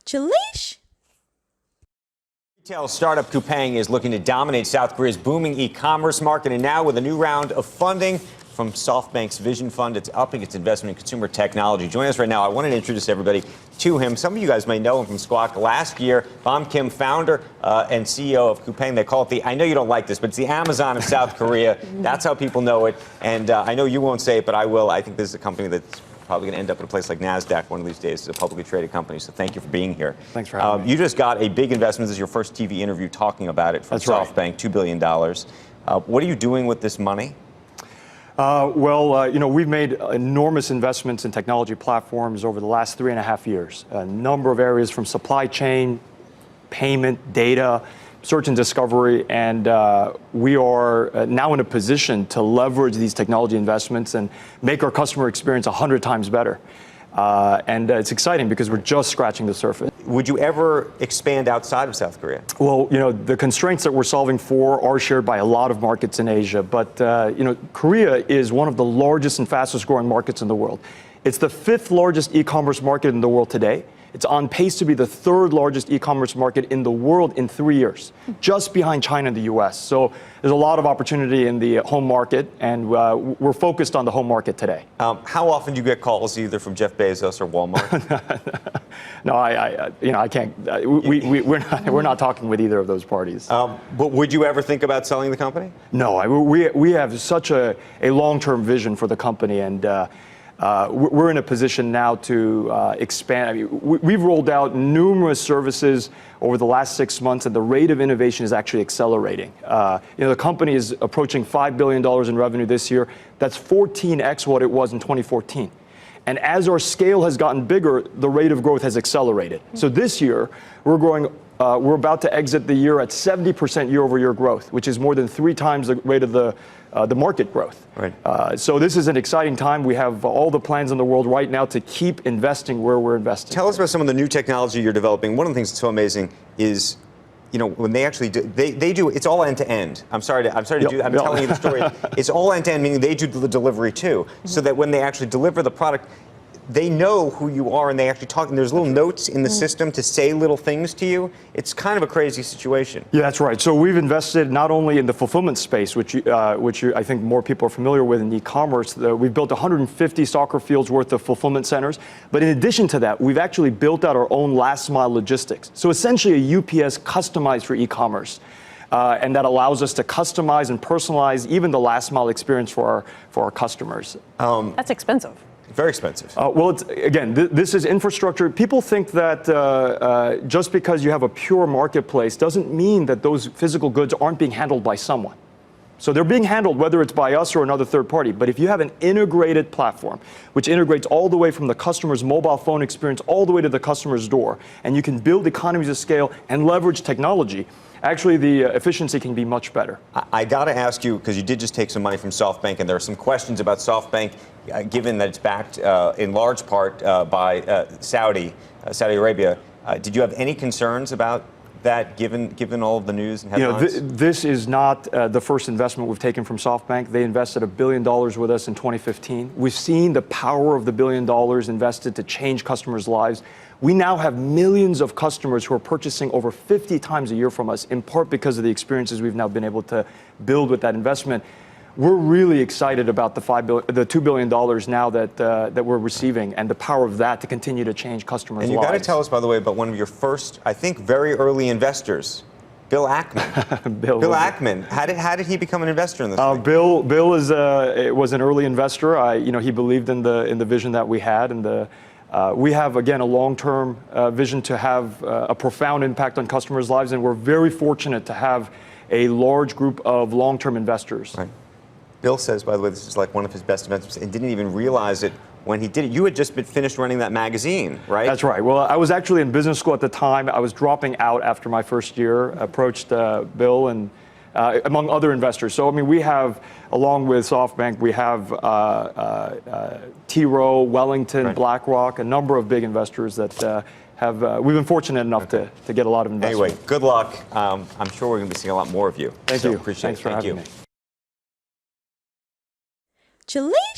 Julish? Retail startup COUPANG is looking to dominate South Korea's booming e-commerce market, and now with a new round of funding from SoftBank's Vision Fund, it's upping its investment in consumer technology. Joining us right now, I wanted to introduce everybody to him. Some of you guys may know him from Squawk. Last year, Bom Kim, founder and CEO of COUPANG. They call it I know you don't like this, but it's the Amazon of South Korea. That's how people know it. And I know you won't say it, but I will. I think this is a company that's probably going to end up in a place like NASDAQ one of these days as a publicly traded company. So thank you for being here. Thanks for having me. You just got a big investment. This is your first TV interview talking about it from SoftBank, right. $2 billion. What are you doing with this money? We've made enormous investments in technology platforms over the last 3.5 years. A number of areas from supply chain, payment, data, search and discovery, and we are now in a position to leverage these technology investments and make our customer experience 100 times better. And it's exciting because we're just scratching the surface. Would you ever expand outside of South Korea? Well, the constraints that we're solving for are shared by a lot of markets in Asia, but Korea is one of the largest and fastest growing markets in the world. It's the 5th largest e-commerce market in the world today. It's on pace to be the 3rd largest e-commerce market in the world in 3 years, just behind China and the US. So there's a lot of opportunity in the home market, and we're focused on the home market today. How often do you get calls either from Jeff Bezos or Walmart? No, I can't. We're not talking with either of those parties. But would you ever think about selling the company? No, we have such a long-term vision for the company, and we're in a position now to expand. We've rolled out numerous services over the last 6 months, and the rate of innovation is actually accelerating. The company is approaching $5 billion in revenue this year. That's 14x what it was in 2014. And as our scale has gotten bigger, the rate of growth has accelerated. So this year, we're growing. We're about to exit the year at 70% year-over-year growth, which is more than 3 times the rate of the market growth. Right. So this is an exciting time. We have all the plans in the world right now to keep investing where we're investing. Tell us about some of the new technology you're developing. One of the things that's so amazing is, when they actually do, they do, it's all end-to-end. I'm sorry to do that. I'm telling you the story. It's all end-to-end, meaning they do the delivery too, so that when they actually deliver the product, they know who you are, and they actually talk, and there's little notes in the system to say little things to you. It's kind of a crazy situation. Yeah, that's right. So we've invested not only in the fulfillment space, which I think more people are familiar with in e-commerce. We've built 150 soccer fields worth of fulfillment centers. But in addition to that, we've actually built out our own last mile logistics. So essentially a UPS customized for e-commerce. And that allows us to customize and personalize even the last mile experience for our customers. That's expensive. Very expensive. This is infrastructure. People think that just because you have a pure marketplace doesn't mean that those physical goods aren't being handled by someone. So they're being handled whether it's by us or another third party. But if you have an integrated platform, which integrates all the way from the customer's mobile phone experience all the way to the customer's door, and you can build economies of scale and leverage technology, actually the efficiency can be much better. I got to ask you, because you did just take some money from SoftBank, and there are some questions about SoftBank, given that it's backed in large part by Saudi Arabia. Did you have any concerns about that, given all of the news and headlines? This is not the first investment we've taken from SoftBank. They invested $1 billion with us in 2015. We've seen the power of the $1 billion invested to change customers' lives. We now have millions of customers who are purchasing over 50 times a year from us, in part because of the experiences we've now been able to build with that investment. We're really excited about the $2 billion now that we're receiving, and the power of that to continue to change customers' lives. And you got to tell us, by the way, about one of your first, I think, very early investors, Bill Ackman. Bill Ackman. How did he become an investor in this thing? Bill was an early investor. He believed in the vision that we had, and we have, again, a long-term vision to have a profound impact on customers' lives, and we're very fortunate to have a large group of long-term investors. Right. Bill says, by the way, this is like one of his best investments, and didn't even realize it when he did it. You had just finished running that magazine, right? That's right. Well, I was actually in business school at the time. I was dropping out after my first year, approached Bill and among other investors. So, we have, along with SoftBank, we have T. Rowe, Wellington, right. BlackRock, a number of big investors that we've been fortunate enough to get a lot of investment. Anyway, good luck. I'm sure we're going to be seeing a lot more of you. Thank you. Appreciate it. Thanks for having me. Julish?